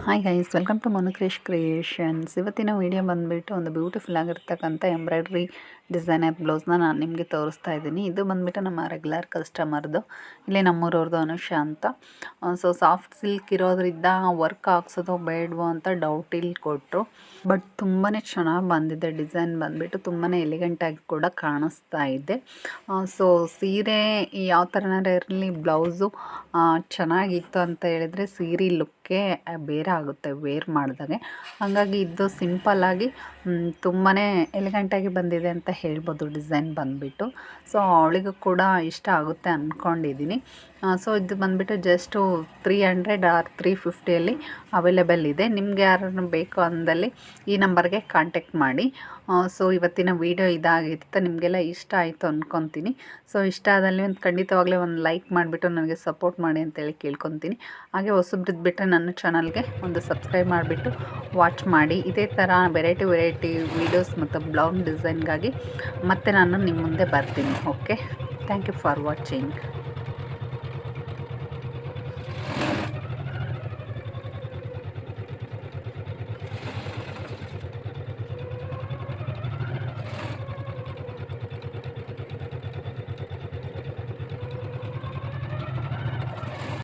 Hi guys, welcome to Monukrish creations. ಇವತ್ತಿನ video ಬಂದುಬಿಟ್ಟು ಒಂದು ಬ್ಯೂಟಿಫುಲ್ ಆಗಿರ್ತಕ್ಕಂಥ ಎಂಬ್ರಾಯ್ಡ್ರಿ ಡಿಸೈನರ್ ಬ್ಲೌಸ್ನ ನಾನು ನಿಮಗೆ ತೋರಿಸ್ತಾ ಇದ್ದೀನಿ. ಇದು ಬಂದುಬಿಟ್ಟು ನಮ್ಮ ರೆಗ್ಯುಲರ್ ಕಸ್ಟಮರ್ದು, ಇಲ್ಲಿ ನಮ್ಮೂರವ್ರದ್ದು ಅನುಷಾ ಅಂತ. ಸೊ ಸಾಫ್ಟ್ ಸಿಲ್ಕ್ ಇರೋದ್ರಿಂದ ವರ್ಕ್ ಹಾಕ್ಸೋದು ಬೇಡವೋ ಅಂತ ಡೌಟ್ ಇಲ್ಲಿ ಕೊಟ್ಟರು. ಬಟ್ ತುಂಬಾ ಚೆನ್ನಾಗಿ ಬಂದಿದೆ. ಡಿಸೈನ್ ಬಂದುಬಿಟ್ಟು ತುಂಬಾ ಎಲಿಗೆಂಟಾಗಿ ಕೂಡ ಕಾಣಿಸ್ತಾ ಇದೆ. ಸೊ ಸೀರೆ ಯಾವ ಥರನಾರು ಇರಲಿ, ಬ್ಲೌಸು ಚೆನ್ನಾಗಿತ್ತು ಅಂತ ಹೇಳಿದರೆ ಸೀರೆ ಲುಕ್ಕೇ ಬೇರೆ ಆಗುತ್ತೆ ವೇರ್ ಮಾಡಿದಾಗೆ. ಹಾಗಾಗಿ ಇದು ಸಿಂಪಲ್ಲಾಗಿ ತುಂಬಾ ಎಲಿಗೆಂಟಾಗಿ ಬಂದಿದೆ ಅಂತ ಹೇಳ್ಬೋದು ಡಿಸೈನ್ ಬಂದುಬಿಟ್ಟು. ಸೊ ಅವಳಿಗೂ ಕೂಡ ಇಷ್ಟ ಆಗುತ್ತೆ ಅಂದ್ಕೊಂಡಿದ್ದೀನಿ. ಸೊ ಇದು ಬಂದುಬಿಟ್ಟು ಜಸ್ಟು 300 ಆರ್ 350 ಅವೈಲೇಬಲ್ ಇದೆ. ನಿಮ್ಗೆ ಯಾರನ್ನು ಬೇಕು ಅಂದಲ್ಲಿ ಈ ನಂಬರ್ಗೆ ಕಾಂಟ್ಯಾಕ್ಟ್ ಮಾಡಿ. ಸೊ ಇವತ್ತಿನ ವೀಡಿಯೋ ಇದಾಗಿರುತ್ತೆ. ನಿಮಗೆಲ್ಲ ಇಷ್ಟ ಆಯಿತು ಅಂದ್ಕೊತೀನಿ. ಸೊ ಇಷ್ಟ ಆದಲ್ಲಿ ಖಂಡಿತವಾಗ್ಲೂ ಒಂದು ಲೈಕ್ ಮಾಡಿಬಿಟ್ಟು ನನಗೆ ಸಪೋರ್ಟ್ ಮಾಡಿ ಅಂತೇಳಿ ಕೇಳ್ಕೊತೀನಿ. ಹಾಗೆ ಹೊಸಬ್ರದ್ದು ಬಿಟ್ಟರೆ ನನ್ನ ಚಾನಲ್ಗೆ ಒಂದು ಸಬ್ಸ್ಕ್ರೈಬ್ ಮಾಡಿಬಿಟ್ಟು ವಾಚ್ ಮಾಡಿ. ಇದೇ ಥರ ವೆರೈಟಿ ವೀಡಿಯೋಸ್ ಮತ್ತು ಬ್ಲೌಸ್ ಡಿಸೈನ್ಗಾಗಿ ಮತ್ತೆ ನಾನು ನಿಮ್ಮ ಮುಂದೆ ಬರ್ತೀನಿ. Okay, thank you for watching.